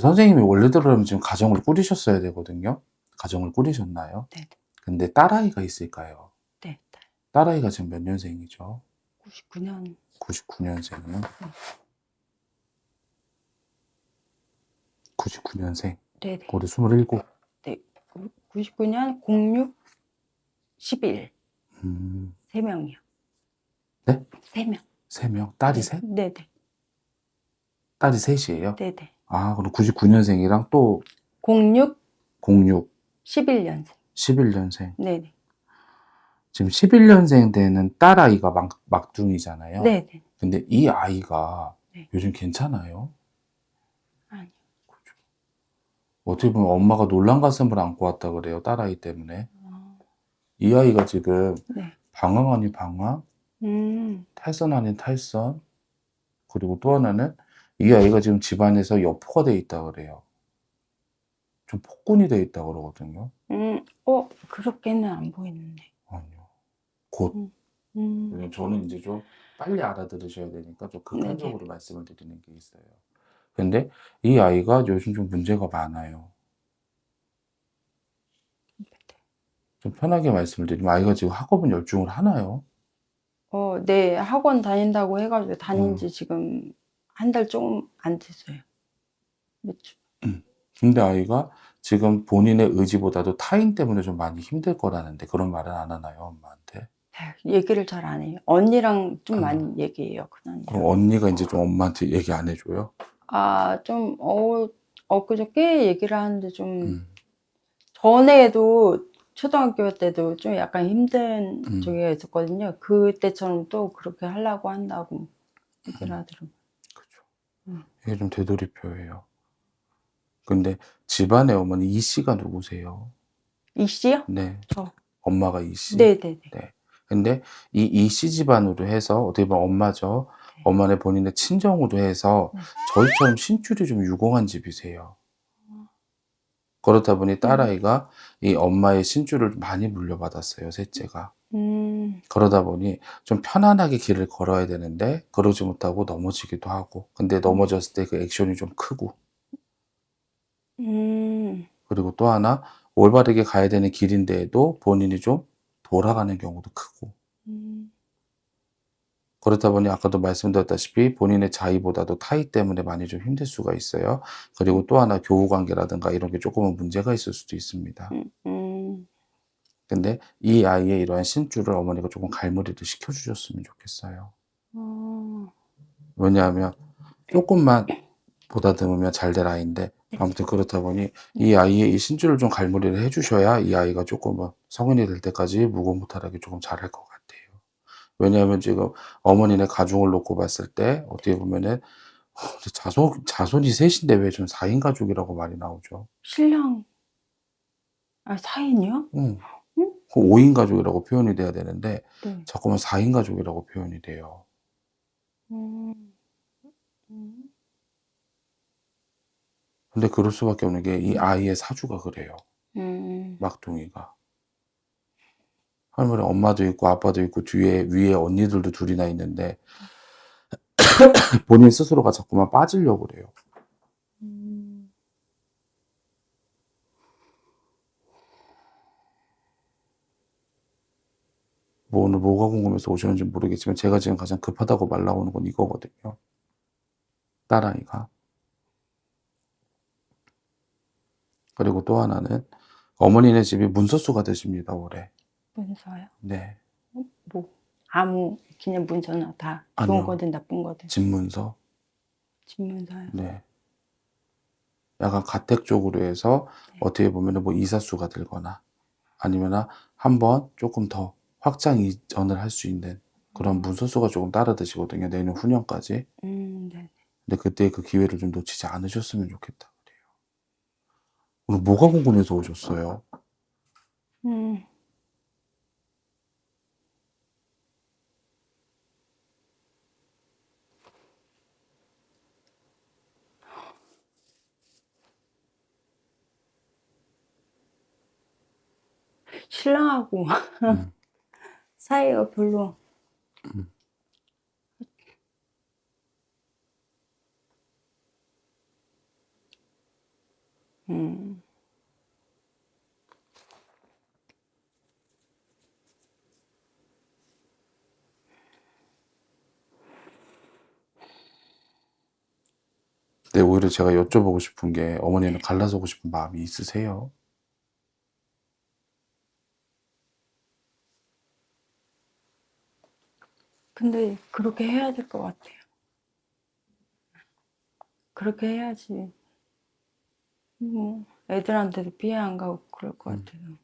선생님이 원래대로라면 지금 가정을 꾸리셨어야 되거든요. 가정을 꾸리셨나요? 네. 근데 딸아이가 있을까요? 네. 딸아이가 지금 몇 년생이죠? 99년. 99년생이요? 99년생. 네네. 올해 27. 네. 99년 06 11. 음. 3명이요. 네? 3명. 3명? 딸이 네. 셋? 네네. 딸이 셋이에요? 네네. 아, 그럼 99년생이랑 또 06 06, 11년생. 11년생. 네네. 지금 11년생 되는 딸아이가 막둥이잖아요. 네네. 근데 이 아이가 네. 요즘 괜찮아요? 아니요. 어떻게 보면 엄마가 놀란 가슴을 안고 왔다 그래요, 딸아이 때문에. 이 아이가 지금 네. 방황 아닌 방황, 음. 탈선 아닌 탈선, 그리고 또 하나는 이 아이가 지금 집안에서 여포가 돼 있다 그래요. 좀 폭군이 돼 있다 그러거든요. 그렇게는 안 보이는데. 아니요. 곧. 저는 이제 좀 빨리 알아들으셔야 되니까 좀 극단적으로 말씀을 드리는 게 있어요. 근데 이 아이가 요즘 좀 문제가 많아요. 좀 편하게 말씀을 드리면 아이가 지금 학업은 열중을 하나요? 네. 학원 다닌다고 해가지고 다닌 지 지금 한 달 조금 안 됐어요. 몇 주. 근데 아이가 지금 본인의 의지보다도 타인 때문에 좀 많이 힘들 거라는데 그런 말은 안 하나요, 엄마한테? 얘기를 잘 안 해요. 언니랑 좀 많이 얘기해요, 큰 언니랑. 그럼 언니가 이제 좀 엄마한테 얘기 안 해줘요? 좀 엊그저께 얘기를 하는데 좀 전에도 초등학교 때도 좀 약간 힘든 저기가 있었거든요. 그때처럼 또 그렇게 하려고 한다고 얘기를 하더라고요. 그죠. 이게 좀 되돌이표예요. 근데 집안의 어머니 이 씨가 누구세요? 이 씨요? 네. 저. 엄마가 이 씨? 네네네. 네. 근데 이 씨 집안으로 해서 어떻게 보면 엄마죠. 엄마네 본인의 친정으로 해서 저희처럼 신줄이 좀 유공한 집이세요. 그렇다 보니 딸아이가 이 엄마의 신줄을 많이 물려받았어요, 셋째가. 그러다 보니 좀 편안하게 길을 걸어야 되는데 그러지 못하고 넘어지기도 하고, 근데 넘어졌을 때 그 액션이 좀 크고, 그리고 또 하나 올바르게 가야 되는 길인데도 본인이 좀 돌아가는 경우도 크고, 그렇다 보니 아까도 말씀드렸다시피 본인의 자의보다도 타의 때문에 많이 좀 힘들 수가 있어요. 그리고 또 하나 교우 관계라든가 이런 게 조금은 문제가 있을 수도 있습니다. 근데 이 아이의 이러한 신줄을 어머니가 조금 갈무리를 시켜주셨으면 좋겠어요. 왜냐하면 조금만 보다듬으면 잘 될 아이인데, 아무튼 그렇다 보니 이 아이의 이 신줄을 좀 갈무리를 해주셔야 이 아이가 조금은 성인이 될 때까지 무고무탈하게 조금 잘할 것 같아요. 왜냐하면 지금 어머니네 가족을 놓고 봤을 때 어떻게 보면은 자손이 셋인데 왜 좀 4인 가족이라고 말이 나오죠? 신랑 4인이요? 응. 5인 가족이라고 표현이 돼야 되는데 네. 자꾸만 4인 가족이라고 표현이 돼요. 근데 그럴 수밖에 없는 게 이 아이의 사주가 그래요. 막둥이가. 할머니 엄마도 있고 아빠도 있고 뒤에 위에 언니들도 둘이나 있는데 본인 스스로가 자꾸만 빠지려고 그래요. 뭐 오늘 뭐가 궁금해서 오셨는지 모르겠지만 제가 지금 가장 급하다고 말 나오는 건 이거거든요. 딸아이가. 그리고 또 하나는 어머니네 집이 문서수가 되십니다, 올해. 문서요? 네. 그냥 문서나 다 좋은 아니요. 거든 나쁜 거든. 집문서. 집문서요? 네. 약간 가택 쪽으로 해서 어떻게 보면은 뭐 이사수가 들거나 아니면 한번 조금 더 확장 이전을 할 수 있는 그런 문서수가 조금 따라드시거든요. 내년 후년까지. 네. 근데 그때 그 기회를 좀 놓치지 않으셨으면 좋겠다 그래요. 오늘 뭐가 궁금해서 오셨어요? 신랑하고 사이가 별로 음. 근데 오히려 제가 여쭤보고 싶은 게 어머니는 갈라서고 싶은 마음이 있으세요? 근데 그렇게 해야 될 것 같아요. 그렇게 해야지. 애들한테도 피해 안 가고 그럴 것 같아요.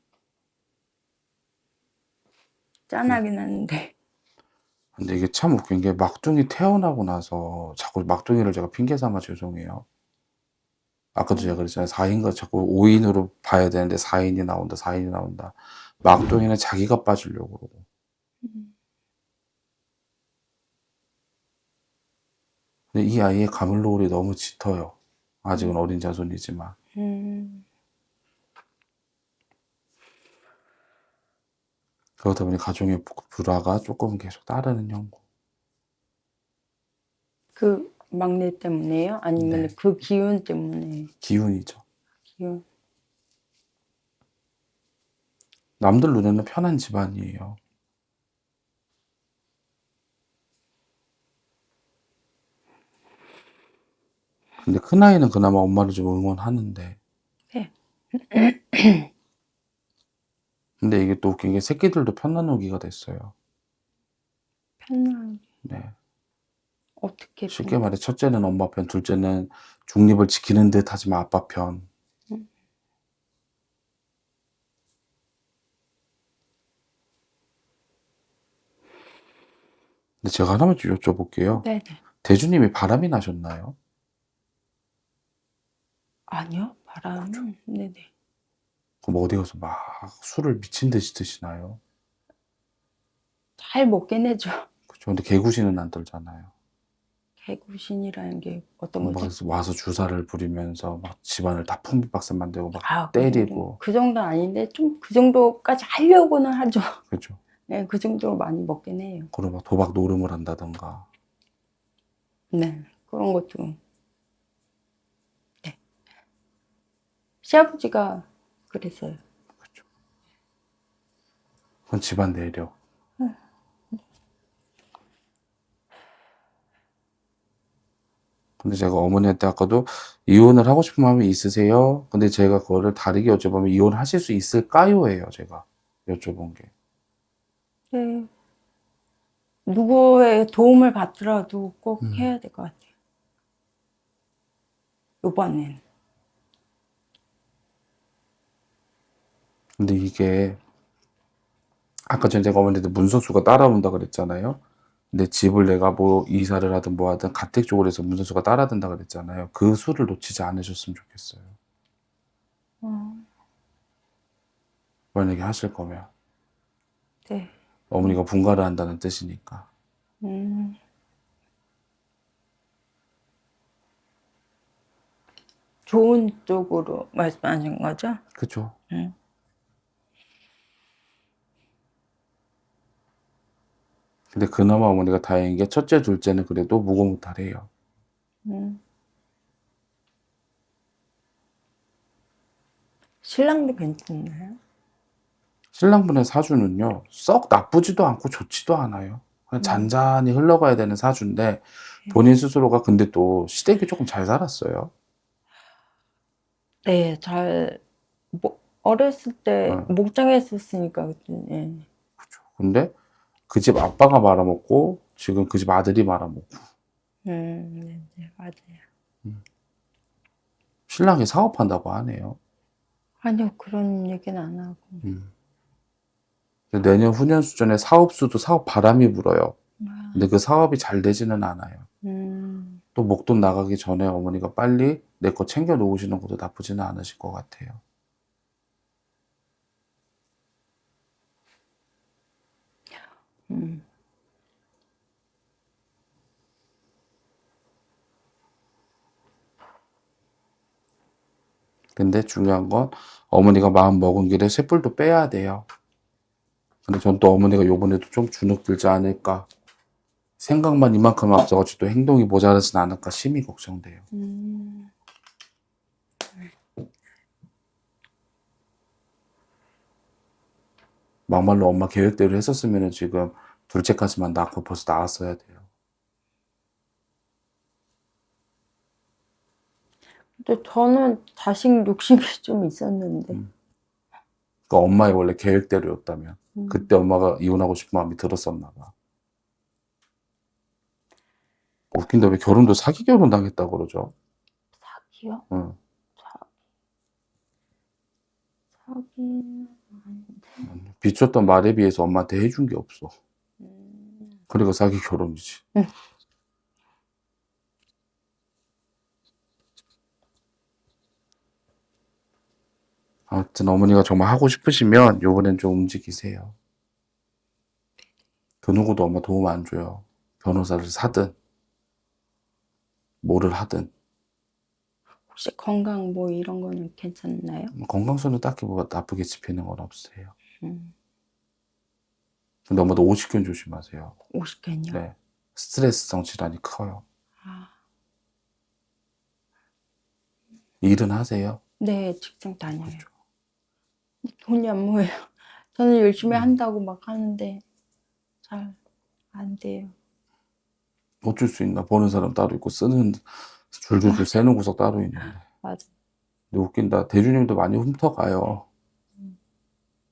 짠하긴 하는데. 근데 이게 참 웃긴 게 막둥이 태어나고 나서 자꾸 막둥이를 제가 핑계 삼아 죄송해요. 아까도 제가 그랬잖아요. 4인가 자꾸 5인으로 봐야 되는데 4인이 나온다, 4인이 나온다. 막둥이는 자기가 빠지려고 그러고. 근데 이 아이의 가물노을이 너무 짙어요. 아직은 어린 자손이지만. 음. 그러다 보니 가정의 불화가 조금 계속 따르는 형국. 그 막내 때문에요? 아니면 네. 그 기운 때문에? 기운이죠. 기운. 남들 눈에는 편한 집안이에요. 근데 큰아이는 그나마 엄마를 좀 응원하는데. 네. 근데 이게 또 웃긴 게 새끼들도 편나누기가 됐어요. 편한, 네. 어떻게 쉽게 말해 첫째는 엄마 편, 둘째는 중립을 지키는 듯 하지만 아빠 편. 음. 근데 제가 하나만 좀 여쭤볼게요. 네네. 대주님이 바람이 나셨나요? 아니요, 바람은. 네네. 그럼 어디 가서 막 술을 미친 듯이 드시나요? 잘 먹긴 해죠. 그렇죠. 근데 개구시는 안 떨잖아요. 개구신이라는 게 어떤 막 거죠? 와서 주사를 부리면서 막 집안을 다 풍비박산 만들고 막 아, 때리고. 그 정도는 아닌데 좀 그 정도까지 하려고는 하죠. 그렇죠. 네, 그 정도로 많이 먹긴 해요. 그리고 막 도박 노름을 한다던가. 네, 그런 것도. 네. 시아버지가 그랬어요. 그렇죠. 그건 집안 내력. 근데 제가 어머니한테 아까도 이혼을 하고 싶은 마음이 있으세요? 근데 제가 그거를 다르게 여쭤보면 이혼하실 수 있을까요? 예요, 제가 여쭤본 게. 네. 누구의 도움을 받더라도 꼭 해야 될 것 같아요. 이번엔. 근데 이게 아까 전에 제가 어머니한테 문선수가 따라온다 그랬잖아요. 근데 집을 내가 뭐 이사를 하든 뭐 하든 가택 쪽으로 해서 문선수가 따라든다 그랬잖아요. 그 수를 놓치지 않으셨으면 좋겠어요. 만약에 하실 거면. 네. 어머니가 분가를 한다는 뜻이니까. 음. 좋은 쪽으로 말씀하신 거죠? 그죠? 음. 근데 그나마 어머니가 다행인 게 첫째, 둘째는 그래도 무고무탈해요. 음. 신랑도 괜찮나요? 신랑분의 사주는요, 썩 나쁘지도 않고 좋지도 않아요. 그냥 잔잔히 흘러가야 되는 사주인데, 본인 스스로가 근데 또 시댁이 조금 잘 살았어요. 네, 어렸을 때 어, 목장했었으니까, 예. 근데 그 집 아빠가 말아먹고, 지금 그 집 아들이 말아먹고, 네, 네, 맞아요. 신랑이 사업한다고 하네요. 아니요, 그런 얘기는 안 하고. 근데 내년 후년 수전에 사업수도 사업 바람이 불어요. 아, 근데 그 사업이 잘 되지는 않아요. 음, 또 목돈 나가기 전에 어머니가 빨리 내 거 챙겨 놓으시는 것도 나쁘지는 않으실 것 같아요. 음. 근데 중요한 건 어머니가 마음 먹은 길에 쇳불도 빼야 돼요. 근데 전 또 어머니가 요번에도 좀 주눅 들지 않을까. 생각만 이만큼 앞서가지고 또 행동이 모자라진 않을까 심히 걱정돼요. 음. 막말로 엄마 계획대로 했었으면 지금 둘째까지만 낳고 벌써 나왔어야 돼요. 근데 저는 자식 욕심이 좀 있었는데. 그러니까 엄마의 원래 계획대로였다면 음. 그때 엄마가 이혼하고 싶은 마음이 들었었나 봐. 웃긴다. 왜 결혼도 사기 결혼 당했다고 그러죠? 사기요? 응. 사기는 비췄던 말에 비해서 엄마한테 해준 게 없어. 음. 그러니까 사기 결혼이지. 아무튼 어머니가 정말 하고 싶으시면 요번엔 좀 움직이세요. 그 누구도 엄마 도움 안 줘요. 변호사를 사든 뭐를 하든. 혹시 건강 뭐 이런 거는 괜찮나요? 건강수는 딱히 뭐가 나쁘게 집히는 건 없으세요. 음. 근데 엄마도 오십견 조심하세요. 50개요? 네. 스트레스성 질환이 커요. 아, 일은 하세요? 네, 직장 다녀요. 그렇죠. 돈이 안 모여요. 저는 열심히 음. 한다고 막 하는데 잘 안 돼요. 어쩔 수 있나? 버는 사람 따로 있고 쓰는 줄줄줄 세는 구석 따로 있는데. 맞아. 근데 웃긴다. 대주님도 많이 훔쳐가요.